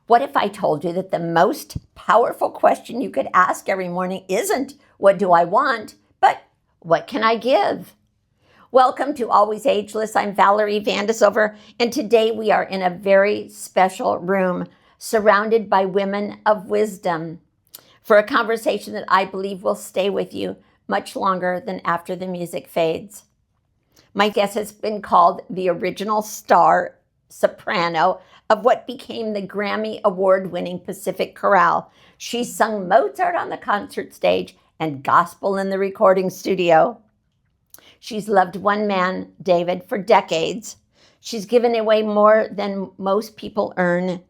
What if I told you that the most powerful question you could ask every morning isn't, what do I want, but what can I give? Welcome to Always Ageless. I'm Valerie Van De Zilver, and today we are in a very special room surrounded by women of wisdom for a conversation that I believe will stay with you much longer than after the music fades. My guest has been called the original star soprano of what became the Grammy Award-winning Pacific Chorale. She sung Mozart on the concert stage and gospel in the recording studio. She's loved one man, David, for decades. She's given away more than most people earn.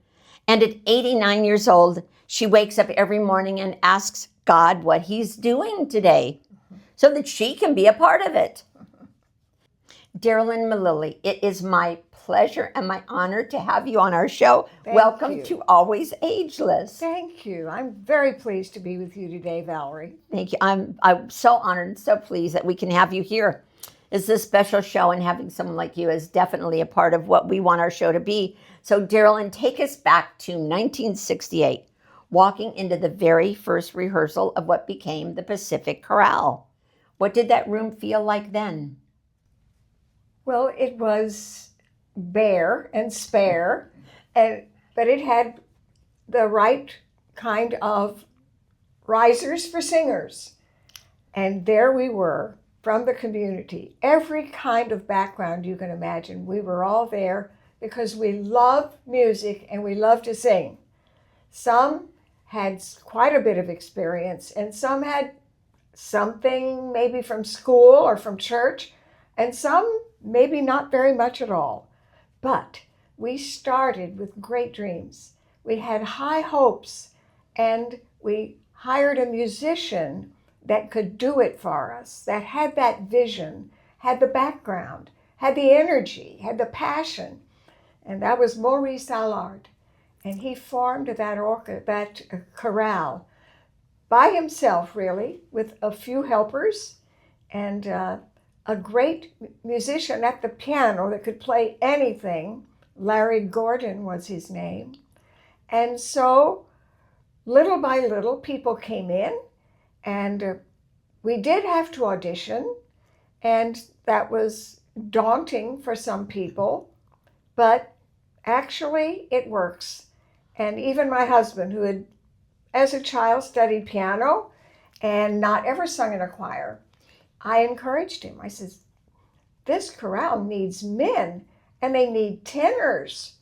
And at 89 years old, she wakes up every morning and asks God what he's doing today so that she can be a part of it. Darrellyn Melilli, it is my pleasure and my honor to have you on our show. Welcome to Always Ageless. Thank you. I'm very pleased to be with you today, Valerie. Thank you. I'm so honored and so pleased that we can have you here. It's a special show, and having someone like you is definitely a part of what we want our show to be. So, Darrellyn, take us back to 1968, walking into the very first rehearsal of what became the Pacific Chorale. What did that room feel like then? Well, it was bare and spare, but it had the right kind of risers for singers. And there we were from the community, every kind of background you can imagine. We were all there because we love music and we love to sing. Some had quite a bit of experience, and some had something maybe from school or from church, and some maybe not very much at all. But we started with great dreams. We had high hopes, and we hired a musician that could do it for us, that had that vision, had the background, had the energy, had the passion. And that was Maurice Allard. And he formed that chorale by himself, really, with a few helpers and a great musician at the piano that could play anything. Larry Gordon was his name. And so, little by little, people came in, and we did have to audition, and that was daunting for some people, but actually it works. And even my husband, who had, as a child, studied piano and not ever sung in a choir, I encouraged him. I said, this chorale needs men, and they need tenors.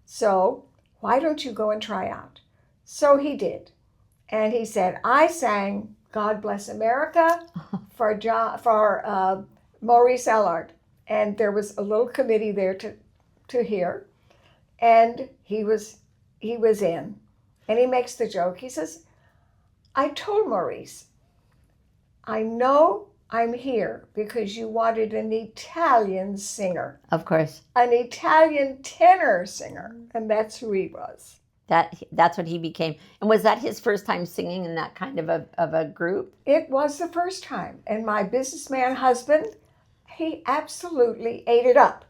So why don't you go and try out? So he did. And he said, I sang God Bless America for Maurice Allard. And there was a little committee there to hear. And he was in. And he makes the joke. He says, I told Maurice, I know I'm here because you wanted an Italian singer. Of course. An Italian tenor singer. And that's who he was. That's what he became. And was that his first time singing in that kind of a group? It was the first time. And my businessman husband, he absolutely ate it up.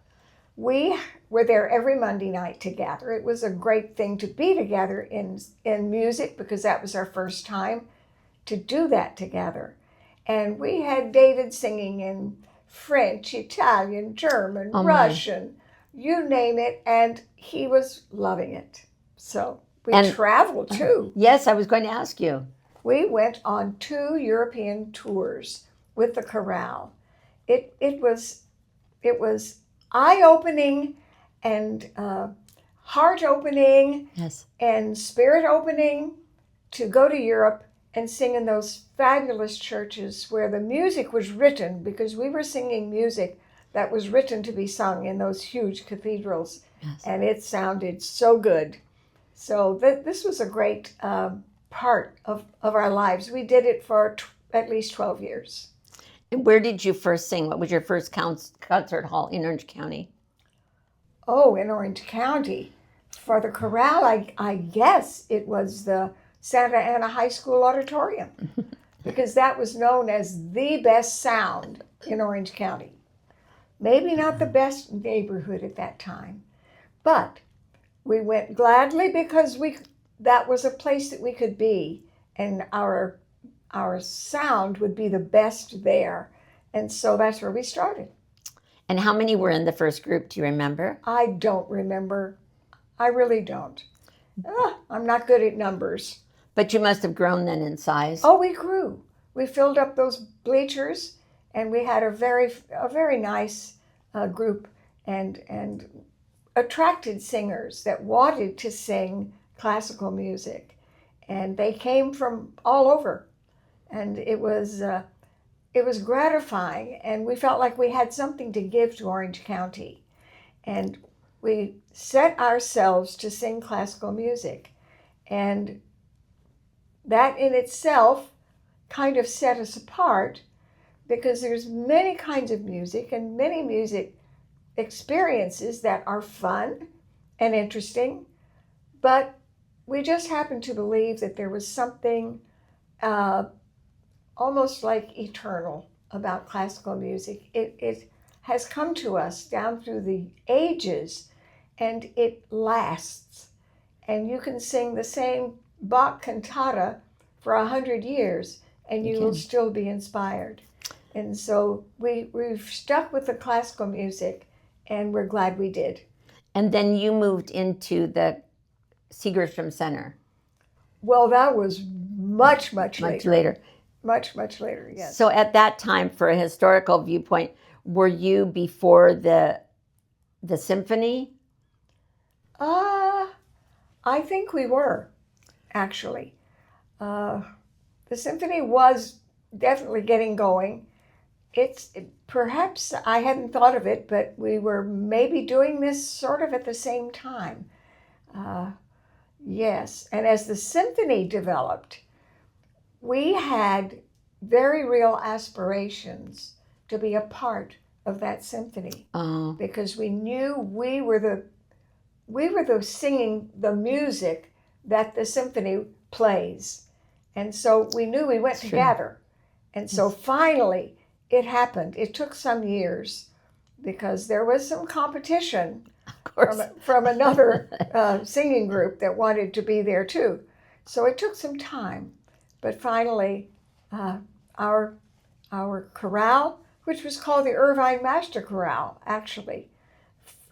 We were there every Monday night together. It was a great thing to be together in music because that was our first time to do that together. And we had David singing in French, Italian, German, Russian, you name it, and he was loving it. So we traveled too. Yes, I was going to ask you. We went on 2 European tours with the chorale. It was eye-opening and heart-opening, yes, and spirit-opening to go to Europe and sing in those fabulous churches where the music was written, because we were singing music that was written to be sung in those huge cathedrals. yes, and it sounded so good. So this was a great part of our lives. We did it for at least 12 years. And where did you first sing? What was your first concert hall in Orange County? Oh, in Orange County. For the chorale, I guess it was the Santa Ana High School Auditorium, because that was known as the best sound in Orange County. Maybe not the best neighborhood at that time, but We went gladly because that was a place that we could be, and our sound would be the best there. And so that's where we started. And how many were in the first group? Do you remember? I don't remember. I really don't. I'm not good at numbers. But you must have grown then in size. Oh, we grew. We filled up those bleachers, and we had a very nice group, and attracted singers that wanted to sing classical music, and they came from all over, and it was gratifying, and we felt like we had something to give to Orange County, and we set ourselves to sing classical music, and that in itself kind of set us apart, because there's many kinds of music and many music experiences that are fun and interesting, but we just happened to believe that there was something almost like eternal about classical music. It has come to us down through the ages, and it lasts. And you can sing the same Bach cantata for 100 years, and you will still be inspired. And so we've stuck with the classical music, and we're glad we did. And then you moved into the Segerstrom Center. Well, that was much later. Much later, yes. So at that time, for a historical viewpoint, were you before the symphony? I think we were, actually. The symphony was definitely getting going. Perhaps I hadn't thought of it, but we were maybe doing this sort of at the same time. Yes, and as the symphony developed, we had very real aspirations to be a part of that symphony, because we knew we were the singing the music that the symphony plays, and so we knew we went together. And so finally it happened. It took some years because there was some competition from another singing group that wanted to be there too. So it took some time, but finally our chorale, which was called the Irvine Master Chorale, actually,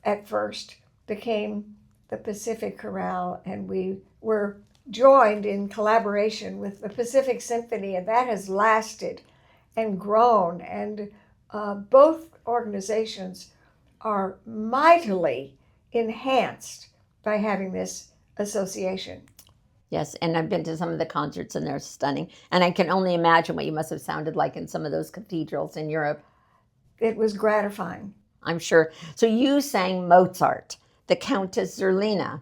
at first became the Pacific Chorale, and we were joined in collaboration with the Pacific Symphony, and that has lasted and grown, and both organizations are mightily enhanced by having this association. Yes, and I've been to some of the concerts, and they're stunning. And I can only imagine what you must have sounded like in some of those cathedrals in Europe. It was gratifying. I'm sure. So you sang Mozart, the Countess Zerlina.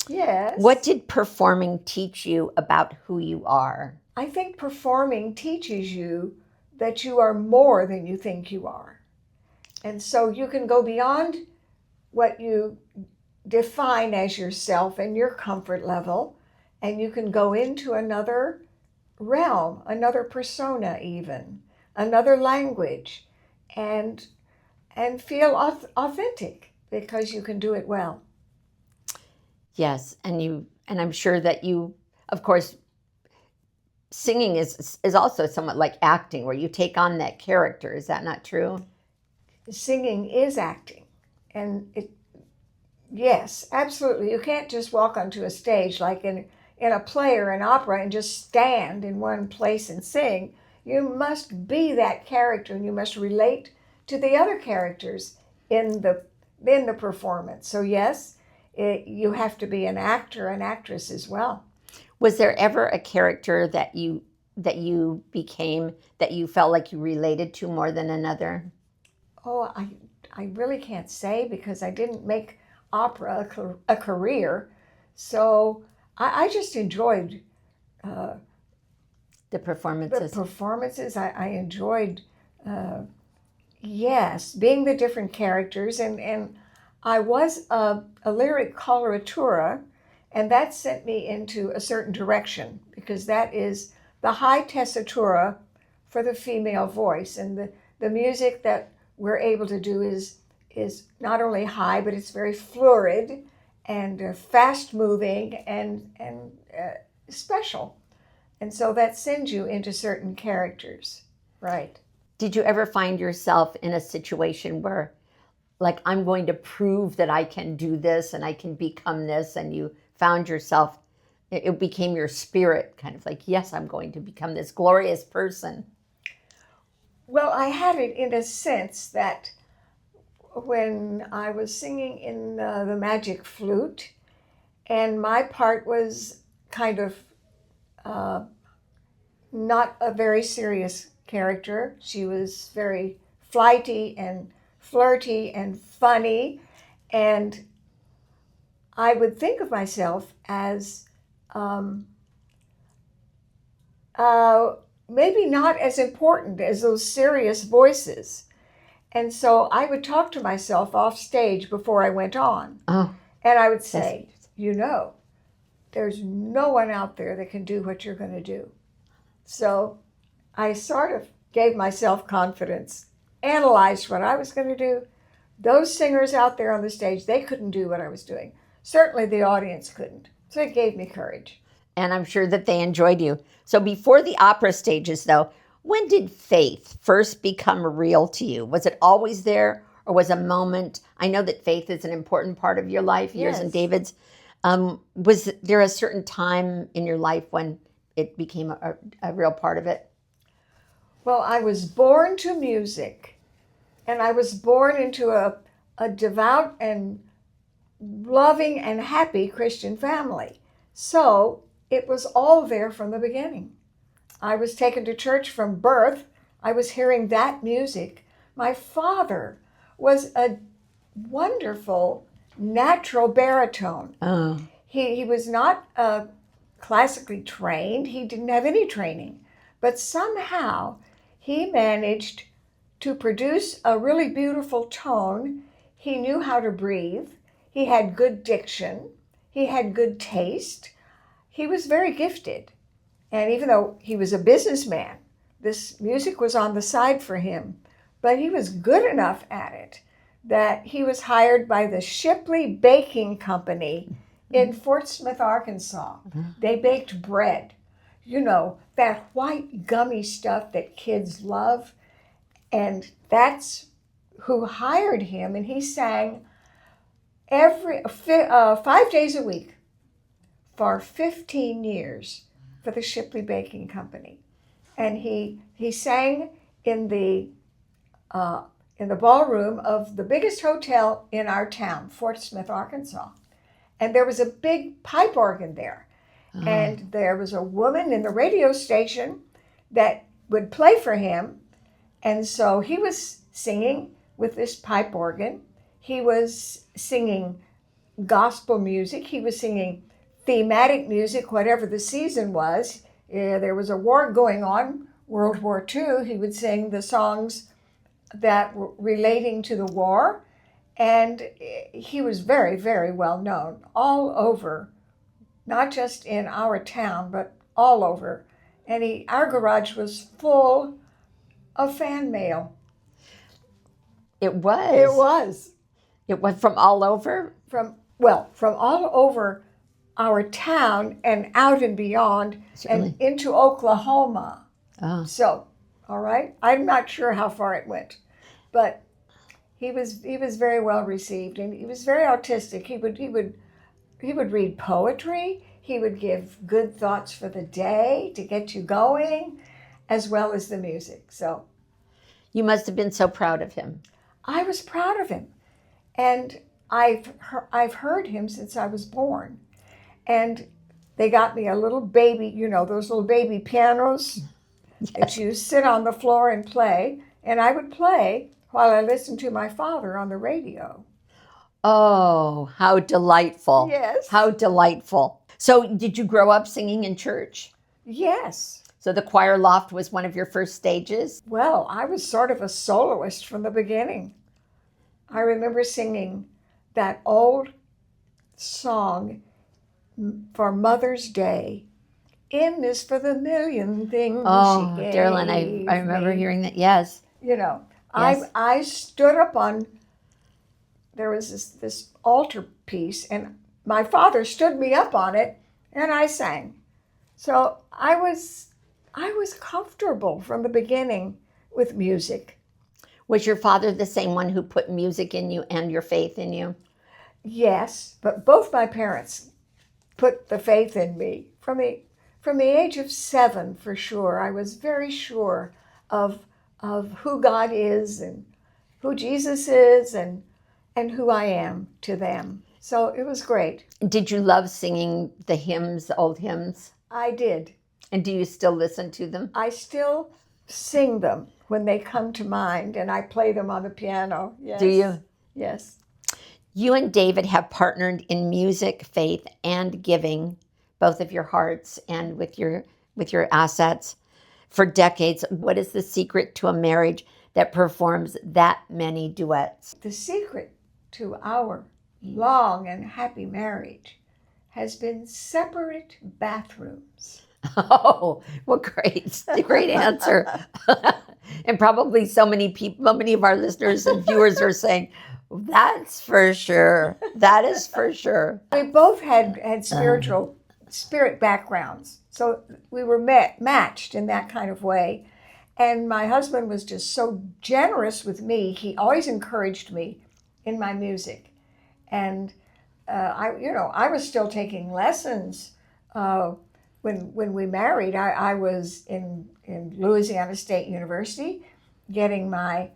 Yes. What did performing teach you about who you are? I think performing teaches you that you are more than you think you are. And so you can go beyond what you define as yourself and your comfort level, and you can go into another realm, another persona even, another language, and feel authentic because you can do it well. Yes, and I'm sure that you, of course, singing is also somewhat like acting, where you take on that character. Is that not true? Singing is acting, and yes, absolutely. You can't just walk onto a stage like in a play or an opera and just stand in one place and sing. You must be that character, and you must relate to the other characters in the performance. So yes, you have to be an actor and actress as well. Was there ever a character that you became that you felt like you related to more than another? Oh, I really can't say, because I didn't make opera a career. So I just enjoyed the performances. I enjoyed, yes, being the different characters. And I was a lyric coloratura, and that sent me into a certain direction, because that is the high tessitura for the female voice. And the music that we're able to do is not only high, but it's very florid and fast moving and special. And so that sends you into certain characters, right? Did you ever find yourself in a situation where, like, I'm going to prove that I can do this and I can become this, and you found yourself, it became your spirit, kind of like, yes, I'm going to become this glorious person? Well, I had it in a sense that when I was singing in the Magic Flute, and my part was kind of not a very serious character. She was very flighty and flirty and funny, and I would think of myself as maybe not as important as those serious voices. And so I would talk to myself off stage before I went on. Oh, and I would say, there's no one out there that can do what you're going to do. So I sort of gave myself confidence, analyzed what I was going to do. Those singers out there on the stage, they couldn't do what I was doing. Certainly the audience couldn't. So it gave me courage. And I'm sure that they enjoyed you. So before the opera stages, though, when did faith first become real to you? Was it always there, or was a moment? I know that faith is an important part of your life, yours and David's. Was there a certain time in your life when it became a real part of it? Well, I was born to music, and I was born into a devout and loving and happy Christian family. So it was all there from the beginning. I was taken to church from birth. I was hearing that music. My father was a wonderful natural baritone. Oh. He was not classically trained. He didn't have any training. But somehow he managed to produce a really beautiful tone. He knew how to breathe. He had good diction. He had good taste. He was very gifted. And even though he was a businessman, this music was on the side for him. But he was good enough at it that he was hired by the Shipley Baking Company in Fort Smith, Arkansas. They baked bread. That white gummy stuff that kids love. And that's who hired him. And he sang 5 days a week for 15 years for the Shipley Baking Company. And he sang in the ballroom of the biggest hotel in our town, Fort Smith, Arkansas. And there was a big pipe organ there. Oh. And there was a woman in the radio station that would play for him. And so he was singing with this pipe organ. He was singing gospel music. He was singing thematic music, whatever the season was. There was a war going on, World War II. He would sing the songs that were relating to the war. And he was very, very well known all over, not just in our town, but all over. And our garage was full of fan mail. It was? It was. It was from all over? From all over our town and out and beyond. Certainly. And into Oklahoma. Oh. So, all right. I'm not sure how far it went, but he was very well received, and he was very artistic. He would read poetry. He would give good thoughts for the day to get you going, as well as the music. So, you must have been so proud of him. I was proud of him, and I've heard him since I was born, and they got me a little baby, those little baby pianos. Yes. That you sit on the floor and play, and I would play while I listened to my father on the radio. Oh, how delightful. Yes. How delightful. So did you grow up singing in church? Yes. So the choir loft was one of your first stages? Well, I was sort of a soloist from the beginning. I remember singing that old song for Mother's Day. In this for the million things she gave. Darrellyn, I remember hearing that, yes. Yes. I stood up there was this altar piece, and my father stood me up on it, and I sang. So I was comfortable from the beginning with music. Was your father the same one who put music in you and your faith in you? Yes, but both my parents put the faith in me. From the age of 7, for sure, I was very sure of who God is and who Jesus is and who I am to them. So it was great. Did you love singing the hymns, the old hymns? I did. And do you still listen to them? I still sing them when they come to mind, and I play them on the piano. Yes. Do you? Yes. You and David have partnered in music, faith, and giving, both of your hearts and with your assets for decades. What is the secret to a marriage that performs that many duets? The secret to our long and happy marriage has been separate bathrooms. Oh, what great answer. And probably so many of our listeners and viewers are saying, that's for sure. That is for sure. We both had spirit backgrounds, so we were matched in that kind of way. And my husband was just so generous with me. He always encouraged me in my music. And I was still taking lessons when we married. I was in Louisiana State University getting my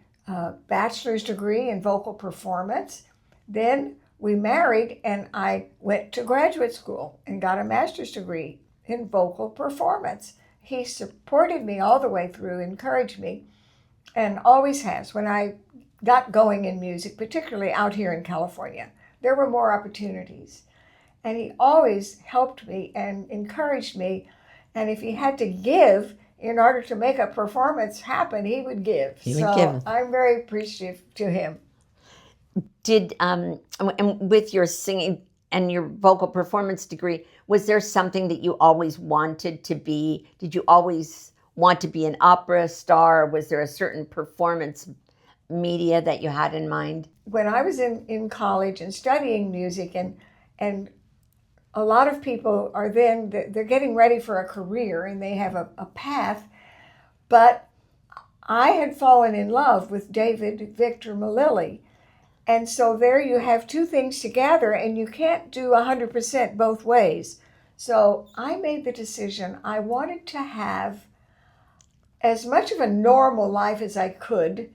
bachelor's degree in vocal performance. Then we married, and I went to graduate school and got a master's degree in vocal performance. He supported me all the way through, encouraged me, and always has. When I got going in music, particularly out here in California, there were more opportunities. And he always helped me and encouraged me. And if he had to give in order to make a performance happen, he would give. I'm very appreciative to him. And with your singing and your vocal performance degree, was there something that you always wanted to be? Did you always want to be an opera star? Was there a certain performance media that you had in mind? When I was in college and studying music, and a lot of people are they're getting ready for a career and they have a path, but I had fallen in love with David Victor Mellili. And so there you have two things together, and you can't do 100% both ways. So I made the decision I wanted to have as much of a normal life as I could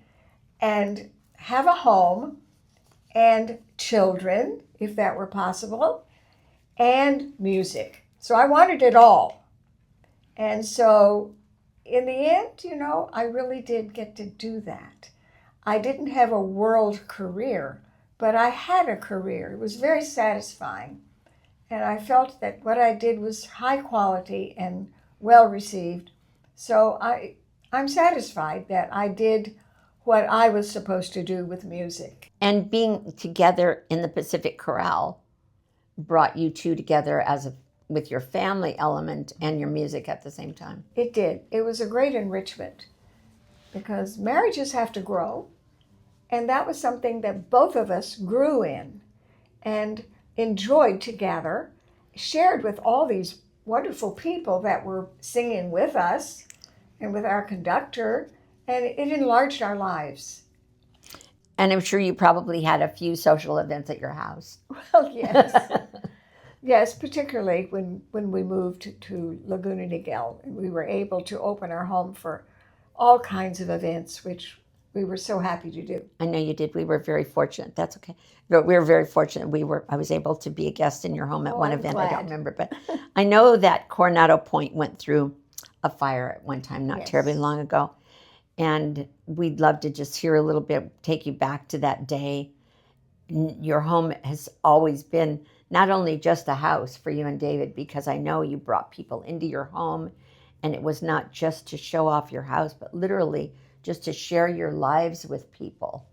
and have a home and children, if that were possible, and music. So I wanted it all. And so in the end, I really did get to do that. I didn't have a world career, but I had a career. It was very satisfying. And I felt that what I did was high quality and well received. So I'm satisfied that I did what I was supposed to do with music. And being together in the Pacific Chorale brought you two together with your family element and your music at the same time. It did. It was a great enrichment because marriages have to grow. And that was something that both of us grew in and enjoyed together, shared with all these wonderful people that were singing with us and with our conductor, and it enlarged our lives. And I'm sure you probably had a few social events at your house. Well, yes. Yes, particularly when we moved to Laguna Niguel, and we were able to open our home for all kinds of events, which we were so happy to do. I know you did. We were very fortunate. That's okay. But we were very fortunate. I was able to be a guest in your home at one event. Glad. I don't remember, but I know that Coronado Point went through a fire at one time, not terribly long ago. And we'd love to just hear a little bit, take you back to that day. Your home has always been not only just a house for you and David, because I know you brought people into your home, and it was not just to show off your house, but literally just to share your lives with people.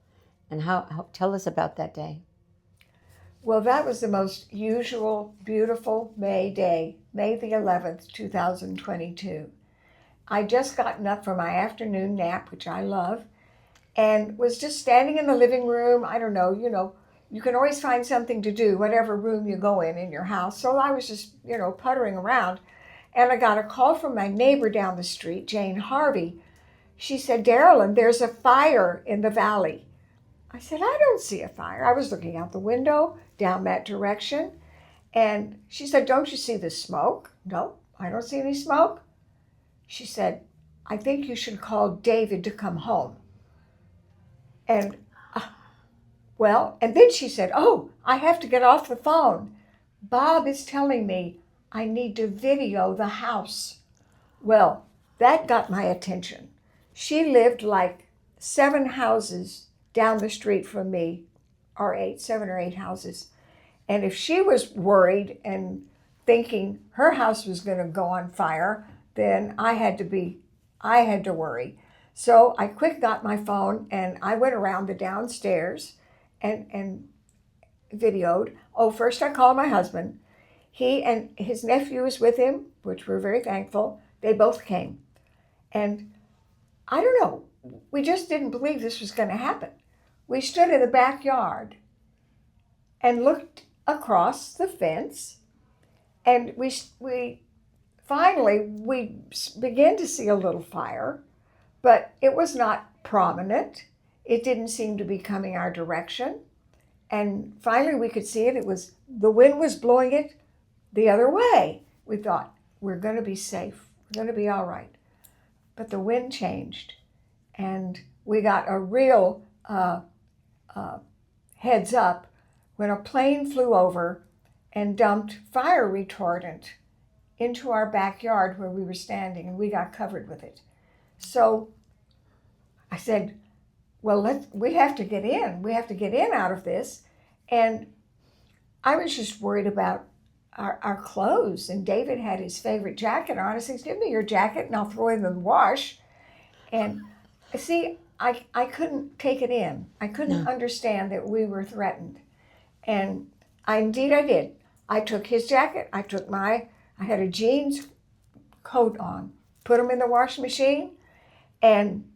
And how tell us about that day. Well, that was the most usual, beautiful May day, May the 11th, 2022. I'd just gotten up from my afternoon nap, which I love, and was just standing in the living room. I don't know, you can always find something to do, whatever room you go in your house. So I was just, puttering around. And I got a call from my neighbor down the street, Jane Harvey. She said, Darrellyn, there's a fire in the valley. I said, I don't see a fire. I was looking out the window down that direction. And she said, don't you see the smoke? No, I don't see any smoke. She said, I think you should call David to come home. And and then she said, oh, I have to get off the phone. Bob is telling me I need to video the house. Well, that got my attention. She lived like 7 houses down the street from me, or 7 or 8 houses. And if she was worried and thinking her house was going to go on fire, then I had to worry. So I quick got my phone and I went around the downstairs and videoed. Oh, first I called my husband. He and his nephew was with him, which we're very thankful. They both came. And I don't know, we just didn't believe this was going to happen. We stood in the backyard and looked across the fence, and we finally began to see a little fire, but it was not prominent. It didn't seem to be coming our direction. And finally we could see it. The wind was blowing it the other way. We thought, we're going to be safe. We're going to be all right. But the wind changed, and we got a real heads up when a plane flew over and dumped fire retardant into our backyard where we were standing, and we got covered with it. So I said, well, we have to get in. We have to get in out of this. And I was just worried about our clothes. And David had his favorite jacket on. I said, give me your jacket and I'll throw it in the wash. And see, I couldn't take it in. I couldn't understand that we were threatened. And I did. I took his jacket. I had a jeans coat on, put them in the washing machine. And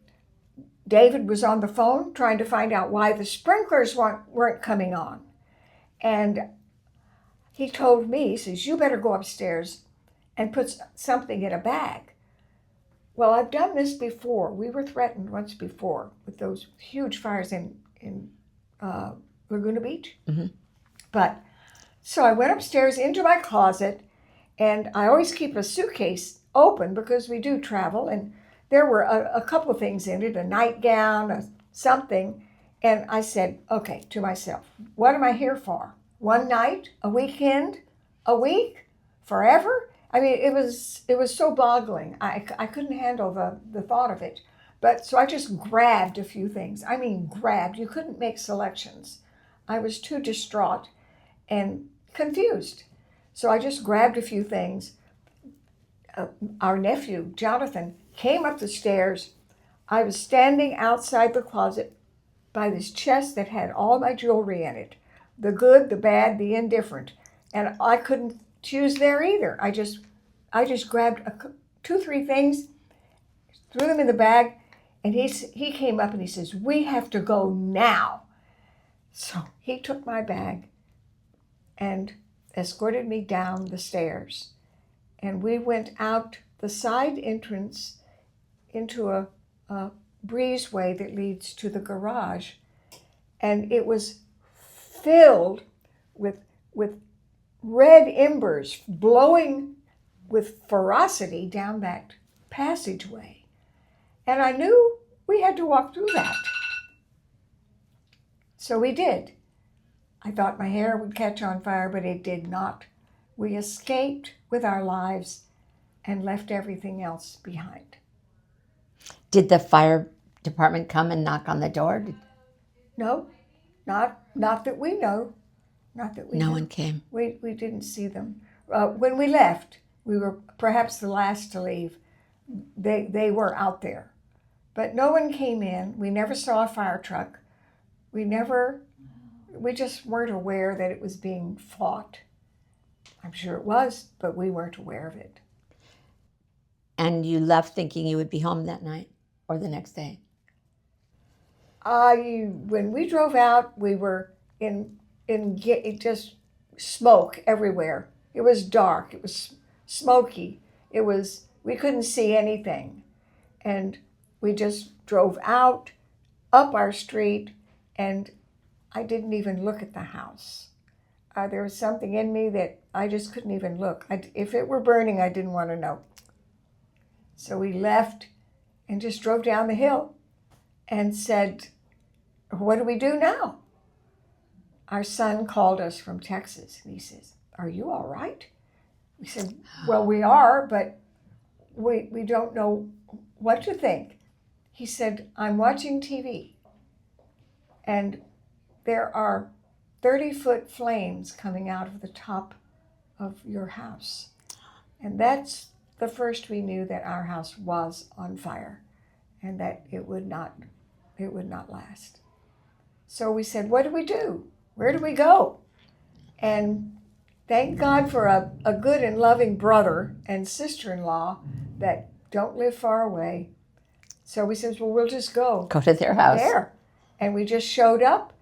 David was on the phone trying to find out why the sprinklers weren't coming on. And he told me, he says, you better go upstairs and put something in a bag. Well, I've done this before. We were threatened once before with those huge fires in Laguna Beach. Mm-hmm. But so I went upstairs into my closet, and I always keep a suitcase open because we do travel, and there were a couple of things in it, a nightgown, something. And I said, okay, to myself, what am I here for? One night, a weekend, a week, forever? I mean, it was so boggling. I couldn't handle the thought of it. But so I just grabbed a few things. I mean, grabbed. You couldn't make selections. I was too distraught and confused. So I just grabbed a few things. Our nephew, Jonathan, came up the stairs. I was standing outside the closet by this chest that had all my jewelry in it. The good, the bad, the indifferent. And I couldn't choose there either. I just grabbed 2-3 things, threw them in the bag, and he came up and he says, we have to go now. So he took my bag and escorted me down the stairs. And we went out the side entrance into a breezeway that leads to the garage. And it was filled with red embers blowing with ferocity down that passageway. And I knew we had to walk through that. So we did. I thought my hair would catch on fire, but it did not. We escaped with our lives and left everything else behind. Did the fire department come and knock on the door? No, not that we know. Not that we know. No one came. We didn't see them. When we left, we were perhaps the last to leave. They were out there. But no one came in. We never saw a fire truck. We just weren't aware that it was being fought. I'm sure it was, but we weren't aware of it. And you left thinking you would be home that night or the next day? When we drove out, we were in it just smoke everywhere. It was dark. It was smoky. We couldn't see anything. And we just drove out, up our street, and I didn't even look at the house. There was something in me that I just couldn't even look. If it were burning, I didn't want to know. So we left and just drove down the hill and said, what do we do now? Our son called us from Texas, and he says, are you all right? We said, well, we are, but we don't know what to think. He said, I'm watching TV, and there are 30-foot flames coming out of the top of your house. And that's the first we knew that our house was on fire and that it would not last. So we said, what do we do? Where do we go? And thank God for a good and loving brother and sister-in-law that don't live far away. So we said, well, we'll just go. Go to their house. There. And we just showed up.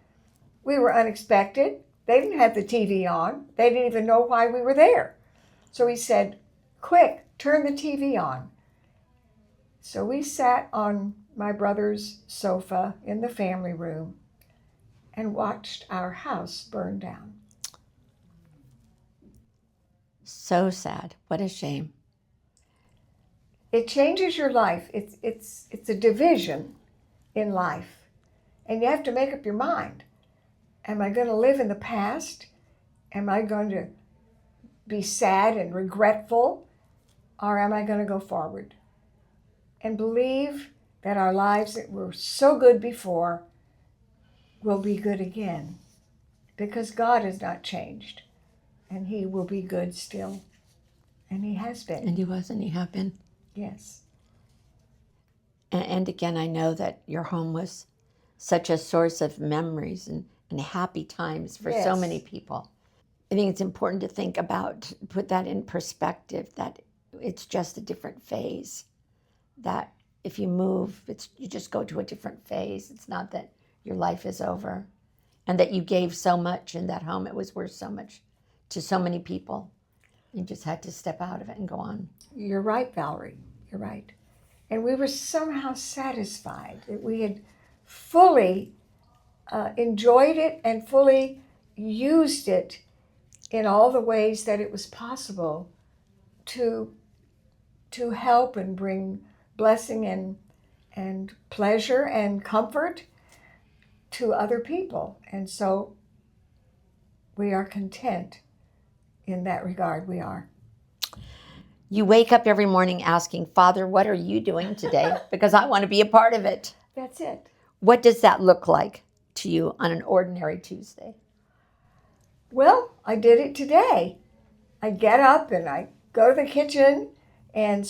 We were unexpected. They didn't have the TV on. They didn't even know why we were there. So he said, quick, turn the TV on. So we sat on my brother's sofa in the family room and watched our house burn down. So sad. What a shame. It changes your life. It's a division in life. And you have to make up your mind. Am I going to live in the past? Am I going to be sad and regretful? Or am I going to go forward and believe that our lives that were so good before will be good again? Because God has not changed, and He will be good still. And He has been. And He was, and He have been. Yes. And again, I know that your home was such a source of memories and happy times for so many people. I think it's important to think about, put that in perspective, that it's just a different phase. That if you move, you just go to a different phase. It's not that your life is over. And that you gave so much in that home. It was worth so much to so many people. You just had to step out of it and go on. You're right, Valerie. You're right. And we were somehow satisfied that we had fully enjoyed it and fully used it in all the ways that it was possible to help and bring blessing and pleasure and comfort to other people. And so we are content in that regard. We are. You wake up every morning asking, Father, what are you doing today? Because I want to be a part of it. That's it. What does that look like to you on an ordinary Tuesday? Well, I did it today. I get up and I go to the kitchen and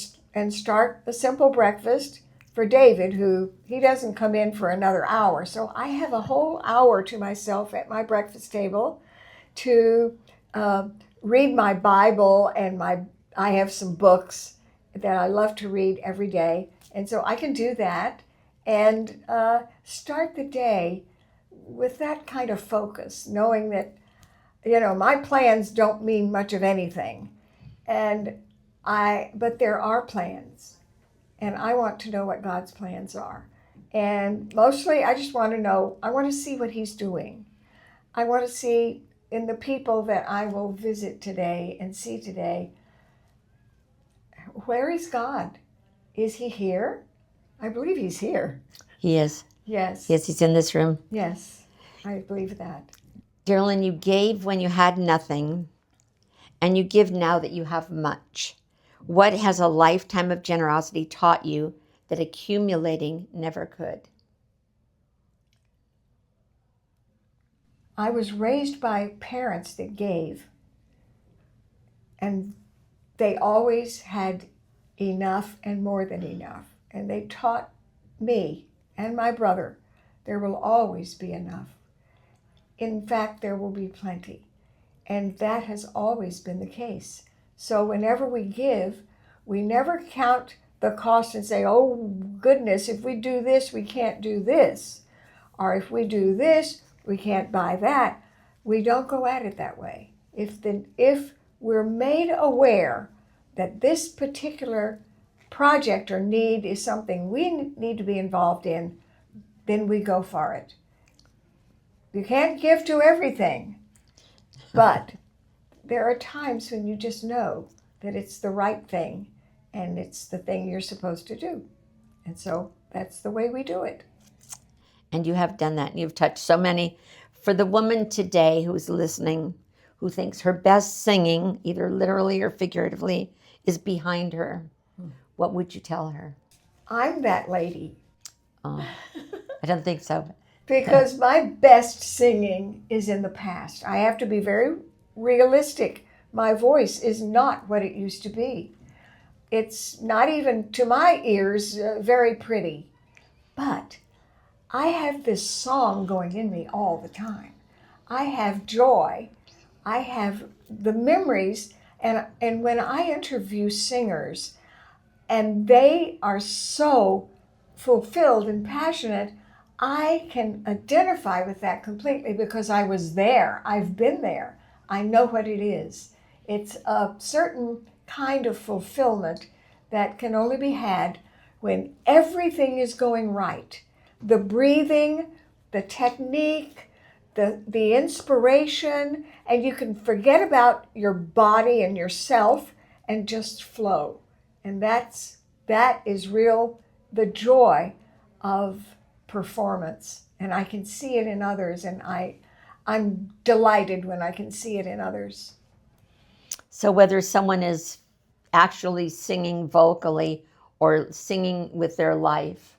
start a simple breakfast for David, who he doesn't come in for another hour. So I have a whole hour to myself at my breakfast table to read my Bible, and I have some books that I love to read every day. And so I can do that and start the day with that kind of focus, knowing that, my plans don't mean much of anything. But there are plans, and I want to know what God's plans are. And mostly I just want to know, I want to see what He's doing. I want to see in the people that I will visit today and see today, where is God? Is He here? I believe He's here. He is. Yes. Yes, He's in this room. Yes, I believe that. Darrellyn, you gave when you had nothing, and you give now that you have much. What has a lifetime of generosity taught you that accumulating never could? I was raised by parents that gave, and they always had enough and more than enough. And they taught me and my brother there will always be enough. In fact, there will be plenty. And that has always been the case. So whenever we give, we never count the cost and say, oh goodness, if we do this, we can't do this. Or if we do this, we can't buy that. we don't go at it that way. If we're made aware that this particular project or need is something we need to be involved in, then we go for it. You can't give to everything, but there are times when you just know that it's the right thing and it's the thing you're supposed to do. And so that's the way we do it. And you have done that. And you've touched so many. For the woman today who's listening, who thinks her best singing, either literally or figuratively, is behind her, what would you tell her? I'm that lady. Oh, I don't think so. Because my best singing is in the past. I have to be very realistic. My voice is not what it used to be. It's not even, to my ears, very pretty. But I have this song going in me all the time. I have joy. I have the memories. And when I interview singers, and they are so fulfilled and passionate, I can identify with that completely because I was there. I've been there. I know what it is. It's a certain kind of fulfillment that can only be had when everything is going right. The breathing, the technique, the inspiration, and you can forget about your body and yourself and just flow. And that is real, the joy of performance. And I can see it in others, and I'm delighted when I can see it in others. So whether someone is actually singing vocally or singing with their life,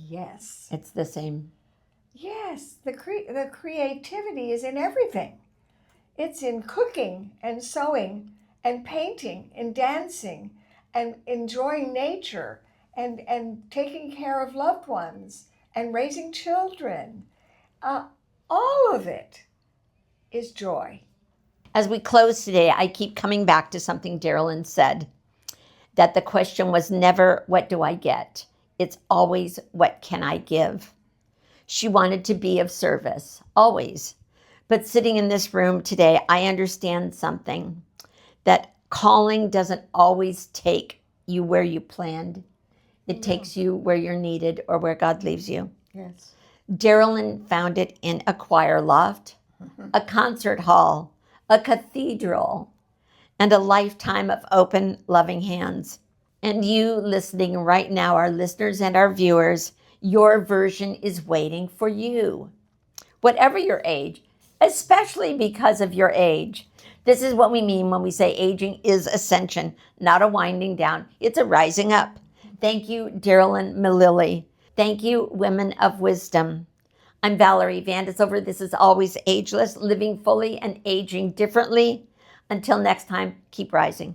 Yes. it's the same. Yes, the creativity is in everything. It's in cooking and sewing and painting and dancing and enjoying nature and taking care of loved ones and raising children. All of it is joy. As we close today, I keep coming back to something Darrellyn said, that the question was never, what do I get? It's always, what can I give? She wanted to be of service, always. But sitting in this room today, I understand something, that calling doesn't always take you where you planned. It takes you where you're needed or where God leaves you. Yes. Darrellyn found it in a choir loft, a concert hall, a cathedral, and a lifetime of open, loving hands. And you listening right now, our listeners and our viewers, your version is waiting for you. Whatever your age, especially because of your age. This is what we mean when we say aging is ascension, not a winding down. It's a rising up. Thank you, Darrellyn Melilli. Thank you, women of wisdom. I'm Valerie Van De Zilver. This is Always Ageless, living fully and aging differently. Until next time, keep rising.